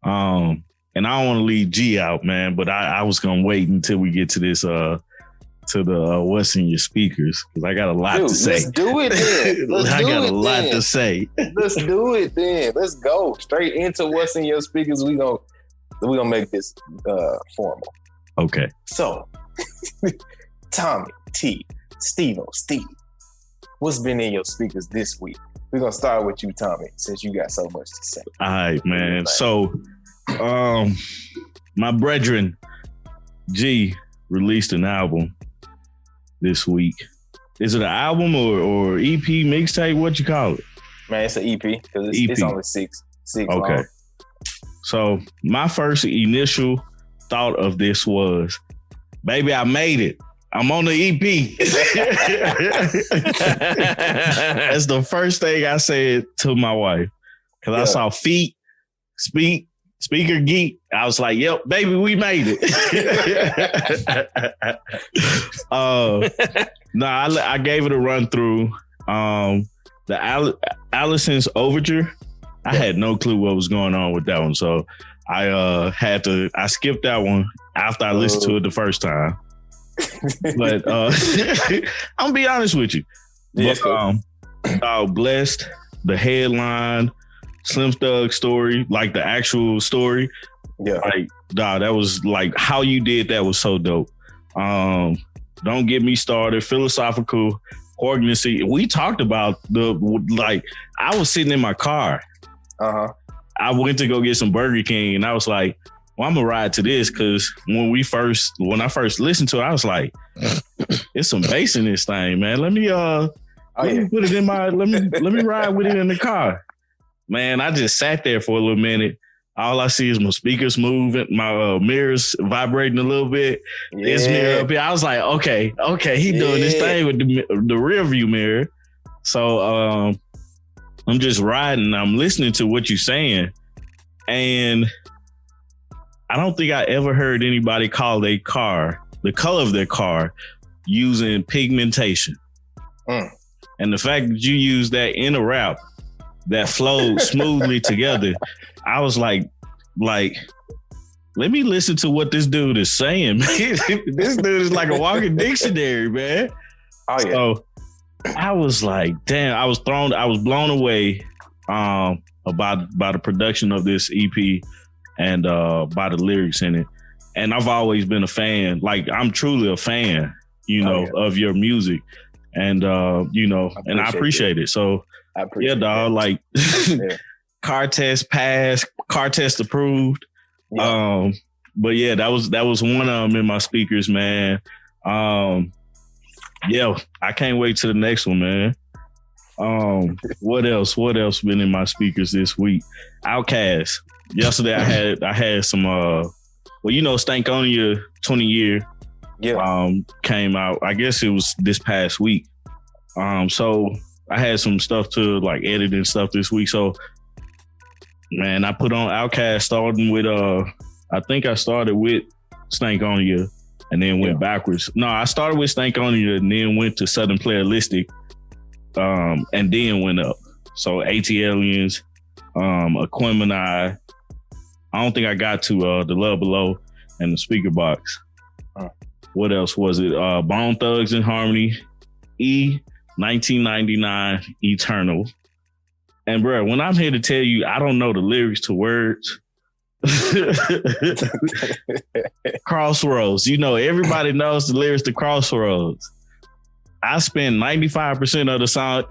And I don't want to leave G out, man, but I was gonna wait until we get to this to the what's in your speakers, because I got a lot to say. Let's do it then. I got a lot to say. Let's do it then. Let's go straight into what's in your speakers. We gonna make this formal. Okay. So, Tommy T, Steve, what's been in your speakers this week? We're gonna start with you, Tommy, since you got so much to say. All right, man. So, my brethren G released an album this week. Is it an album or EP, mixtape? What you call it? Man, it's an EP because it's only six. Okay. Long. So my first initial thought of this was, baby, I made it. I'm on the EP. That's the first thing I said to my wife. Because I saw feet, Speaker Geek. I was like, yep, baby, we made it. I gave it a run through. The Allison's Overture, I had no clue what was going on with that one. So I skipped that one after I listened to it the first time. But I'm gonna be honest with you. Yes, Blessed, the headline, Slim Thug story, like the actual story. Yeah. Like, that was like how you did that was so dope. Don't Get Me Started, philosophical organization. We talked about I was sitting in my car. Uh-huh. I went to go get some Burger King and I was like, well, I'm gonna ride to this because when I first listened to it, I was like, it's some bass in this thing, man. Let me put it in my let me ride with it in the car. Man, I just sat there for a little minute. All I see is my speakers moving, my mirrors vibrating a little bit. Yeah. This mirror up here. I was like, okay, he doing this thing with the rear view mirror. So I'm just riding. I'm listening to what you're saying. And I don't think I ever heard anybody call their car, the color of their car, using pigmentation. And the fact that you use that in a rap that flowed smoothly together, I was like, let me listen to what this dude is saying. This dude is like a walking dictionary, man. Oh yeah. So I was like, damn, I was blown away by the production of this EP and by the lyrics in it. And I've always been a fan. Like, I'm truly a fan, of your music. And I appreciate it. So dog, like car test passed, car test approved. Yeah. But yeah, that was one of them in my speakers, man. I can't wait to the next one, man. What else been in my speakers this week? Outkast. Yesterday I had some Stankonia 20 year came out. I guess it was this past week. So I had some stuff to like edit and stuff this week. So man, I put on Outkast starting with I think I started with Stankonia and then went backwards. No, I started with Stankonia and then went to Southern Playalistic and then went up. So ATLiens, Aquemini. I don't think I got to The Love Below and the Speaker Box. What else was it? Bone Thugs and Harmony, 1999, Eternal. And bro, when I'm here to tell you, I don't know the lyrics to words. Crossroads. Everybody knows the lyrics to Crossroads. I spend 95% of the song.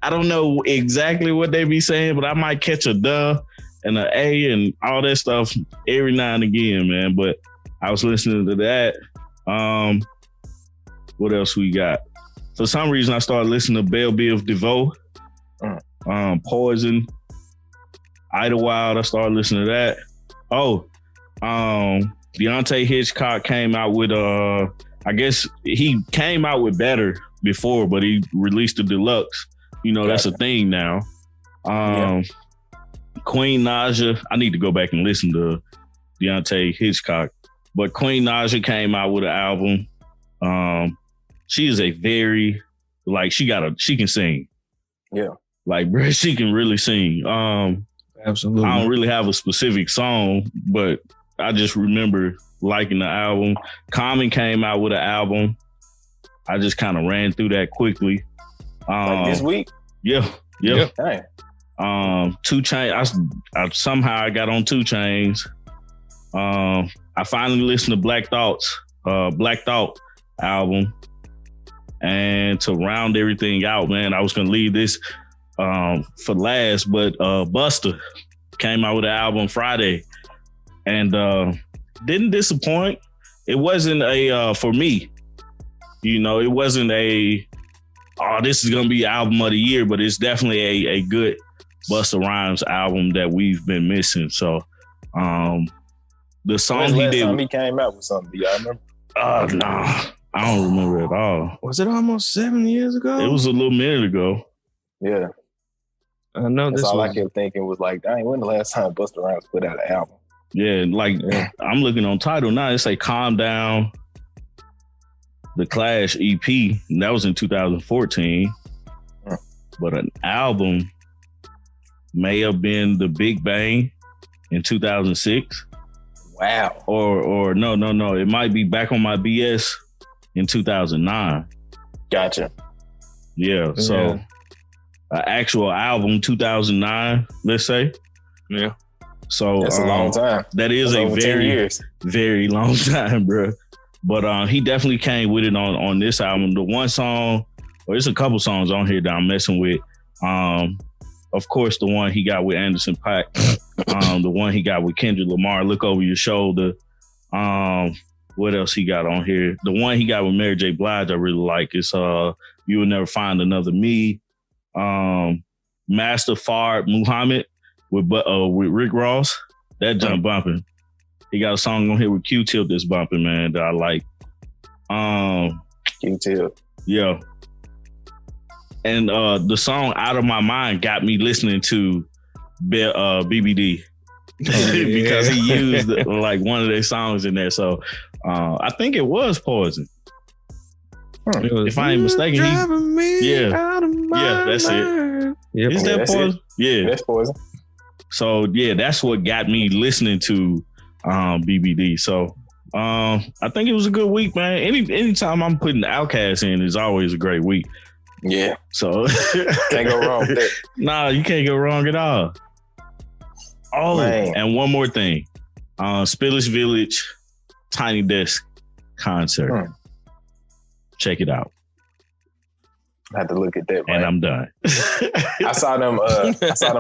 I don't know exactly what they be saying, but I might catch a duh and an A and all that stuff every now and again, man. But I was listening to that. What else we got? For some reason, I started listening to Biv Devoe, Poison, Idlewild. I started listening to that. Deonte Hitchcock came out with I guess he came out with Better before, but he released the deluxe. That's a thing now. Queen Naija. I need to go back and listen to Deonte Hitchcock. But Queen Naija came out with an album. She is a very, she can sing. Yeah. Like, bro, she can really sing. Absolutely. I don't really have a specific song, but I just remember liking the album. Common came out with an album. I just kind of ran through that quickly. Like this week? Yeah. Dang. 2 Chainz. I somehow got on 2 Chainz. I finally listened to Black Thought album. And to round everything out, man, I was gonna leave this for last, but Busta came out with an album Friday, and didn't disappoint. It wasn't a for me, it wasn't a this is gonna be album of the year, but it's definitely a good Busta Rhymes album that we've been missing. So the song he did. Time he came out with something. Do y'all remember? Nah, I don't remember at all. Was it almost 7 years ago? It was a little minute ago. Yeah. I know That's all I kept thinking was like, dang, when the last time Busta Rhymes put out an album? Yeah, I'm looking on Tidal now. It say Calm Down, the Clash EP. And that was in 2014. But an album may have been The Big Bang in 2006. Wow. Or no. It might be Back on My BS in 2009. Gotcha. Yeah, so an actual album 2009, let's say. Yeah. So that's a long time. That is a very, very long time, bro. But he definitely came with it on this album. The one song, or there's a couple songs on here that I'm messing with. Of course, the one he got with Anderson .Paak, the one he got with Kendrick Lamar, Look Over Your Shoulder. What else he got on here? The one he got with Mary J. Blige I really like is You Will Never Find Another Me. Master Fard Muhammad with Rick Ross. That jump bumping. He got a song on here with Q-Tip that's bumping, man, that I like. Q-Tip. Yeah. And the song Out of My Mind got me listening to BBD. Because he used like one of their songs in there. So I think it was Poison. If I ain't mistaken, that's it. Yep. Is that Poison? Yeah, that's Poison. So yeah, that's what got me listening to BBD. So I think it was a good week, man. Anytime I'm putting Outkast in is always a great week. Yeah. So can't go wrong with that. Nah, you can't go wrong at all. Oh, man. And one more thing. Spillage Village Tiny Desk concert. Check it out. I had to look at that, man. And I'm done. I saw them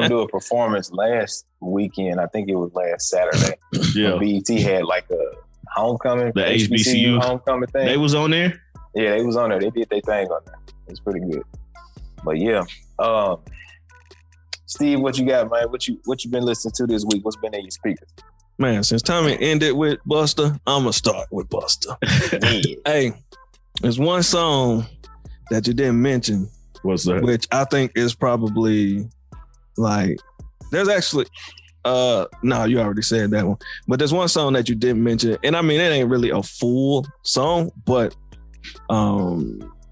do a performance last weekend. I think it was last Saturday. Yeah. BET had like a homecoming. The HBCU homecoming thing. They was on there? Yeah, they was on there. They did their thing on there. It's pretty good. But yeah. Steve, what you got, man? What you been listening to this week? What's been in your speakers? Man, since Tommy ended with Busta, I'ma start with Busta. Hey, there's one song that you didn't mention. What's that? Which I think is probably like, there's actually, no, you already said that one. But there's one song that you didn't mention. And I mean, it ain't really a full song, but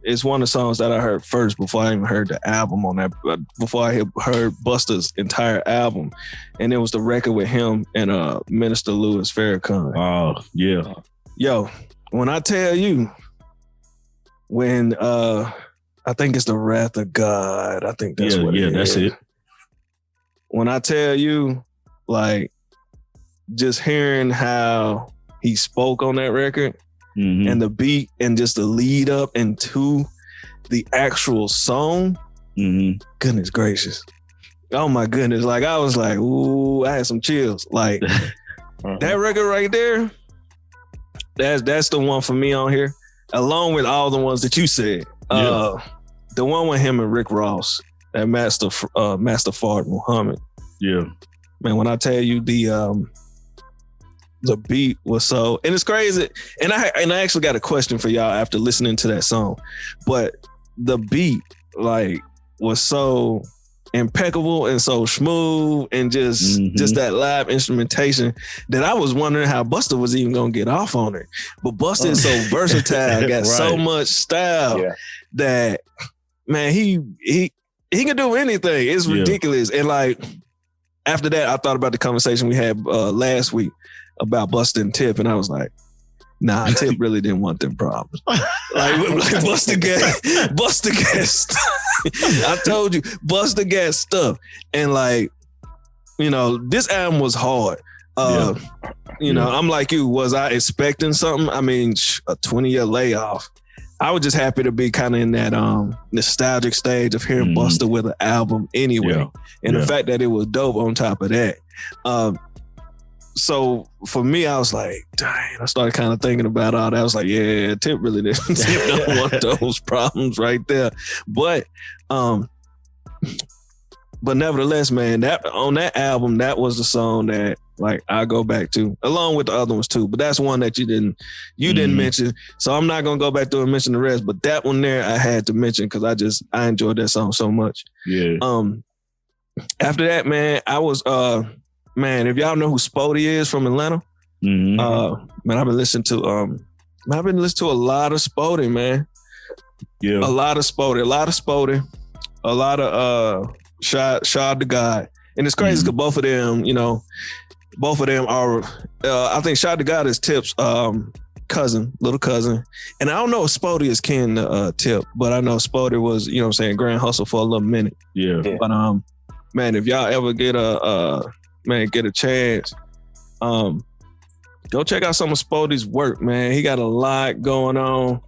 it's one of the songs that I heard first before I even heard the album on that, before I heard Busta's entire album. And it was the record with him and Minister Louis Farrakhan. Oh, yeah. Yo, when I tell you, when I think it's The Wrath of God. I think that's what it is. Yeah, that's it. When I tell you, like, just hearing how he spoke on that record, and the beat and just the lead up into the actual song, goodness gracious. Oh my goodness. Like, I was like, ooh, I had some chills. Like, that record right there, that's the one for me on here, along with all the ones that you said. The one with him and Rick Ross, that Master Fard Muhammad. Yeah. Man, when I tell you the beat was so, and it's crazy. And I actually got a question for y'all after listening to that song. But the beat, like, was so impeccable and so smooth and just that live instrumentation that I was wondering how Busta was even gonna get off on it. But Busta is so versatile, got so much style that, man, he he can do anything. It's ridiculous. And like after that, I thought about the conversation we had last week about Busta and Tip, and I was like, nah, Tip really didn't want them problems. Like Busta got I told you, Busta got stuff. And like, you know, this album was hard. You know, I'm like you. Was I expecting something? I mean, a 20-year layoff. I was just happy to be kind of in that nostalgic stage of hearing Busta with an album anyway. And the fact that it was dope on top of that. So for me, I was like, dang, I started kind of thinking about all that. I was like, yeah, Tip really didn't Tip don't want those problems right there. But nevertheless, man, that on that album, that was the song that like I go back to, along with the other ones too. But that's one that you didn't mention. So I'm not gonna go back through and mention the rest. But that one there I had to mention because I enjoyed that song so much. Yeah. After that, man, I was man, if y'all know who Spodee is from Atlanta, man, I've been listening to a lot of Spodee, man. Yeah. A lot of Spodee, a lot of Shad the God. And it's crazy because both of them, you know, are I think Shad the God is Tip's little cousin. And I don't know if Spodee is kin to Tip, but I know Spodee was, you know what I'm saying, Grand Hustle for a little minute. Yeah. But man, if y'all ever get a chance, go check out some of Spodee's work, man. He got a lot going on.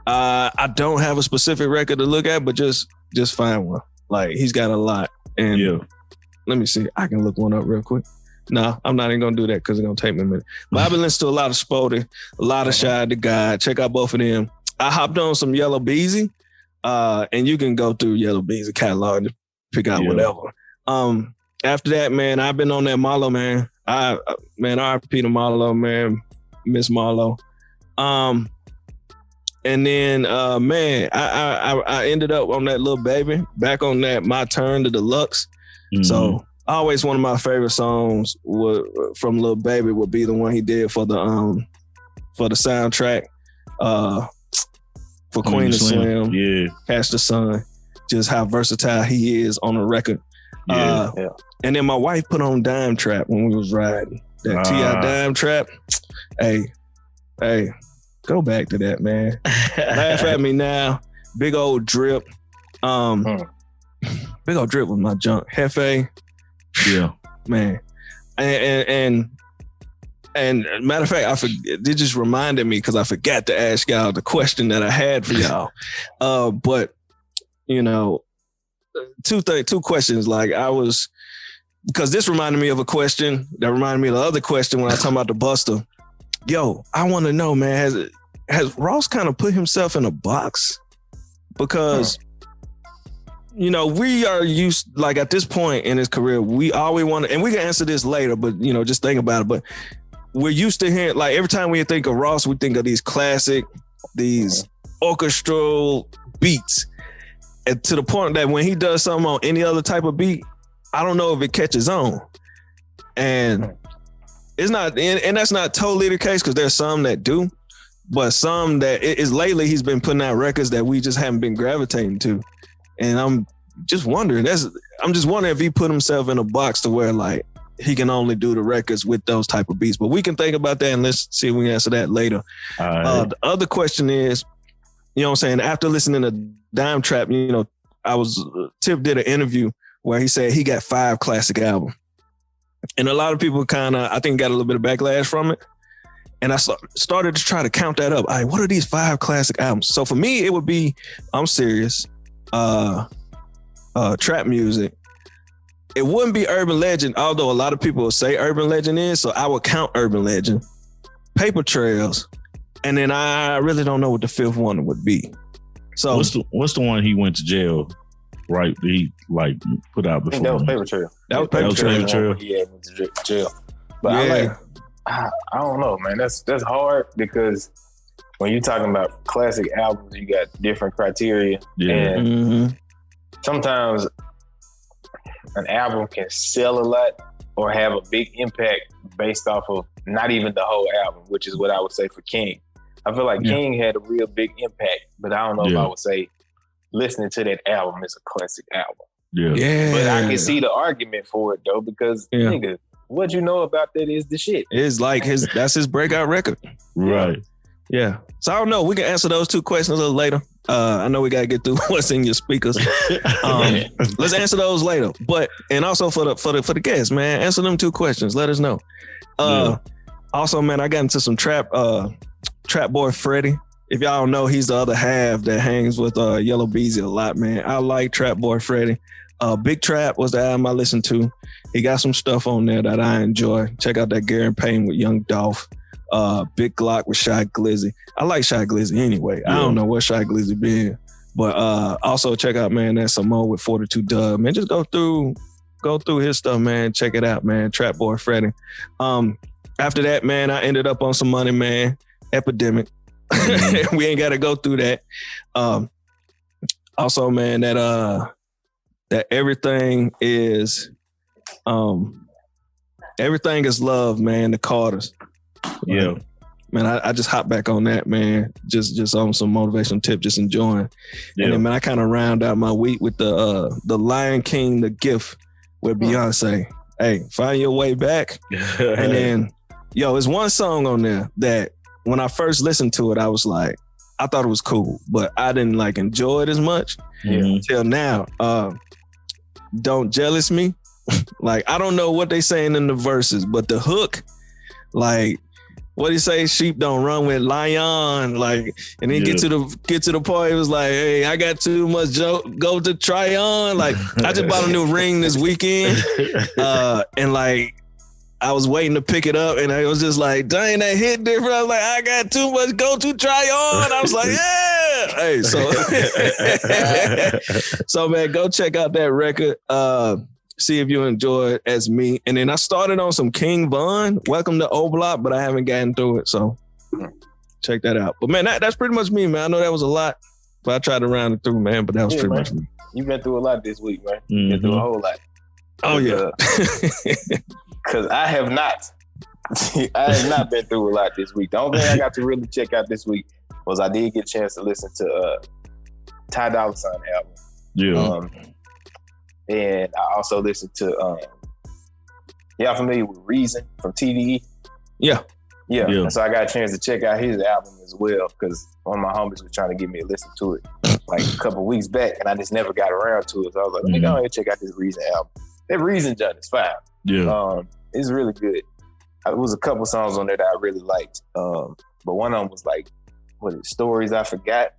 I don't have a specific record to look at, but just find one. Like, he's got a lot. And let me see. I can look one up real quick. No, I'm not even going to do that because it's going to take me a minute. But I've been listening to a lot of Spodee, a lot of Shad the God. Check out both of them. I hopped on some Yella Breezy, and you can go through Yella Breezy catalog and pick out whatever. After that, man, I've been on that Marlo, man. I repeat to Marlo, man. Miss Marlo. And then, man, I ended up on that Lil Baby, back on that My Turn to Deluxe. So always one of my favorite songs from Lil Baby would be the one he did for the soundtrack for Queen of Slim. Yeah, Catch the Sun. Just how versatile he is on the record. And then my wife put on DimeTrap when we was riding. That T.I. DimeTrap. Hey, go back to that, man. Laugh at me now. Big old drip. Big old drip with my junk. Hefe. Yeah. Man. And matter of fact, it just reminded me because I forgot to ask y'all the question that I had for y'all. But, you know, two questions. Like because this reminded me of a question that reminded me of the other question when I was talking about the Busta. Yo, I want to know, man, has Ross kind of put himself in a box? Because, you know, we are used, like at this point in his career, we always want to, and we can answer this later, but, you know, just think about it. But we're used to hearing, like every time we think of Ross, we think of these classic, these orchestral beats. And to the point that when he does something on any other type of beat, I don't know if it catches on. And it's not, and that's not totally the case because there's some that do, but some that is lately he's been putting out records that we just haven't been gravitating to. And I'm just wondering if he put himself in a box to where like he can only do the records with those type of beats. But we can think about that and let's see if we can answer that later. The other question is, you know what I'm saying, after listening to DimeTrap, you know, Tip did an interview where he said he got 5 classic albums. And a lot of people I think got a little bit of backlash from it. And I started to try to count that up. All right, what are these 5 classic albums? So for me, it would be, I'm serious, trap music. It wouldn't be Urban Legend, although a lot of people will say Urban Legend is, so I would count Urban Legend. Paper Trails, and then I really don't know what the 5th one would be. So what's the one he went to jail? Right, he like put out before. That was Paper Trail. That was Paper Trail. Yeah, went to jail. But I don't know, man. That's hard because when you're talking about classic albums, you got different criteria. Yeah. And sometimes an album can sell a lot or have a big impact based off of not even the whole album, which is what I would say for King. I feel like King had a real big impact, but I don't know if I would say listening to that album is a classic album. Yeah. But I can see the argument for it though, because nigga, what you know about that is the shit. It's like that's his breakout record. Right. Yeah. So I don't know. We can answer those two questions a little later. I know we gotta get through what's in your speakers. Let's answer those later. But and also for the guests, man, answer them two questions. Let us know. Also, man, I got into some Trapboy Freddy. If y'all don't know, he's the other half that hangs with Yella Breezy a lot, man. I like Trapboy Freddy. Big Trap was the album I listened to. He got some stuff on there that I enjoy. Check out that Garen Payne with Young Dolph. Big Glock with Shy Glizzy. I like Shy Glizzy anyway. I don't know what Shy Glizzy been. But also check out, man, that Samoa with 42 Dub. Man, just go through his stuff, man. Check it out, man. Trapboy Freddy. After that, man, I ended up on some Money, man. Epidemic. We ain't got to go through that. Also, man, that everything is love, man. The Carters. Yeah. Man, I just hop back on that, man. Just on some motivational tip, just enjoying. Yeah. And then, man, I kind of round out my week with the Lion King, The Gift with Beyonce. Hey, find your way back. And then, it's one song on there that when I first listened to it, I was like, I thought it was cool, but I didn't like enjoy it as much until now. Don't Jealous Me. Like, I don't know what they saying in the verses, but the hook, like, what he say? Sheep don't run with lion. Like, and then get to the point. It was like, hey, I got too much go to try on. Like, I just bought a new ring this weekend, and like, I was waiting to pick it up, and I was just like, dang, that hit different. I was like, I got too much go to try on. I was like, yeah. Hey, so man, go check out that record. See if you enjoy it as me. And then I started on some King Von, Welcome to O Block, but I haven't gotten through it. So check that out. But man, that's pretty much me, man. I know that was a lot, but I tried to round it through, man. But that was pretty much me. You've been through a lot this week, man. You've been through a whole lot. Oh, yeah. Because I have not. I have not been through a lot this week. The only thing I got to really check out this week was I did get a chance to listen to Ty Dolla $ign album. Yeah. And I also listened to, y'all familiar with Reason from TDE? Yeah. And so I got a chance to check out his album as well, because one of my homies was trying to get me to listen to it like a couple weeks back, and I just never got around to it. So I was like, let me go ahead and check out this Reason album. That Reason joint is fine. Yeah. It's really good. There was a couple songs on there that I really liked. But one of them was like, Stories I Forgot.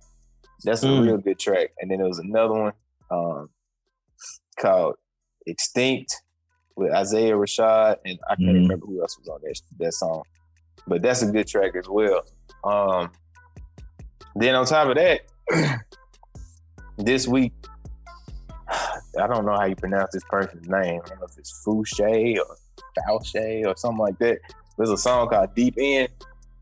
That's a real good track. And then there was another one called Extinct with Isaiah Rashad, and I can't remember who else was on that song. But that's a good track as well. Then on top of that, this week, I don't know how you pronounce this person's name. I don't know if it's Fouche or Fouche or something like that. There's a song called Deep End.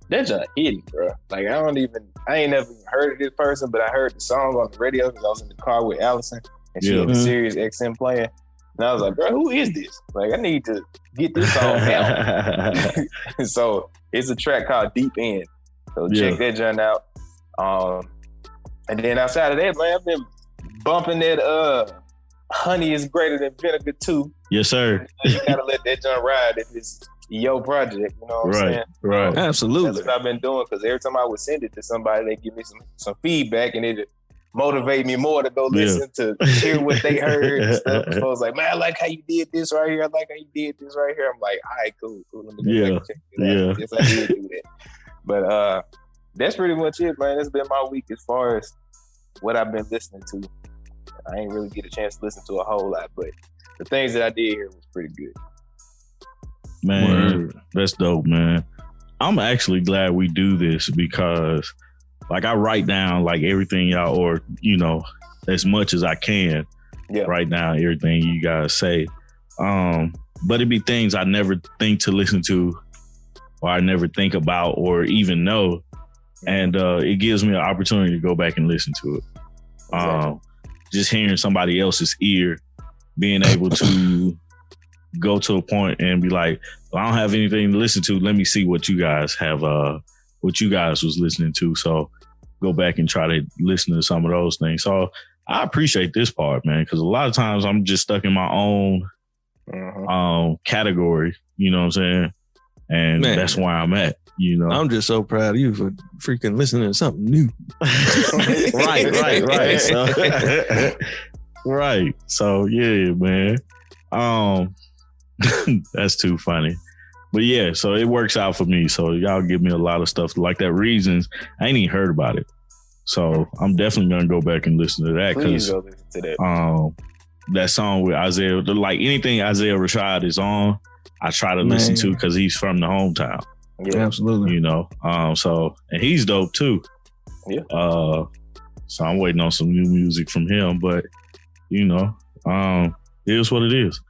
That's just hidden, bro. Like, I ain't never even heard of this person, but I heard the song on the radio because I was in the car with Allison, and she had the Sirius XM playing. And I was like, bro, who is this? Like, I need to get this song out. So it's a track called Deep End. So check that joint out. And then outside of that, man, I've been bumping that Honey is Greater Than Vinegar 2. Yes, sir. You gotta let that joint ride if it's your project, you know what I'm saying? Right. Absolutely. That's what I've been doing, because every time I would send it to somebody, they give me some feedback, and it motivate me more to go listen to hear what they heard and stuff. So I was like, man, I like how you did this right here. I like how you did this right here. I'm like, all right, cool. Let me go back and check it out. Yes, I did do that. But that's pretty much it, man. That's been my week as far as what I've been listening to. I ain't really get a chance to listen to a whole lot, but the things that I did here was pretty good. Man, that's dope, man. I'm actually glad we do this, because like I write down like everything y'all, or as much as I can write down everything you guys say. But it'd be things I never think to listen to, or I never think about or even know. And it gives me an opportunity to go back and listen to it. Exactly. Just hearing somebody else's ear, being able to go to a point and be like, well, I don't have anything to listen to. Let me see what you guys have, what you guys was listening to. So go back and try to listen to some of those things. So I appreciate this part, man, because a lot of times I'm just stuck in my own category. You know what I'm saying? And man, that's where I'm at. You know, I'm just so proud of you for freaking listening to something new. right. So, right. So yeah, man. That's too funny. But yeah, so it works out for me. So y'all give me a lot of stuff like that. Reasons I ain't even heard about it. So I'm definitely gonna go back and listen to that because that song with Isaiah, like anything Isaiah Rashad is on, I try to listen to because he's from the hometown. Yeah, absolutely. You know, so and he's dope too. Yeah. So I'm waiting on some new music from him, but you know, it is what it is.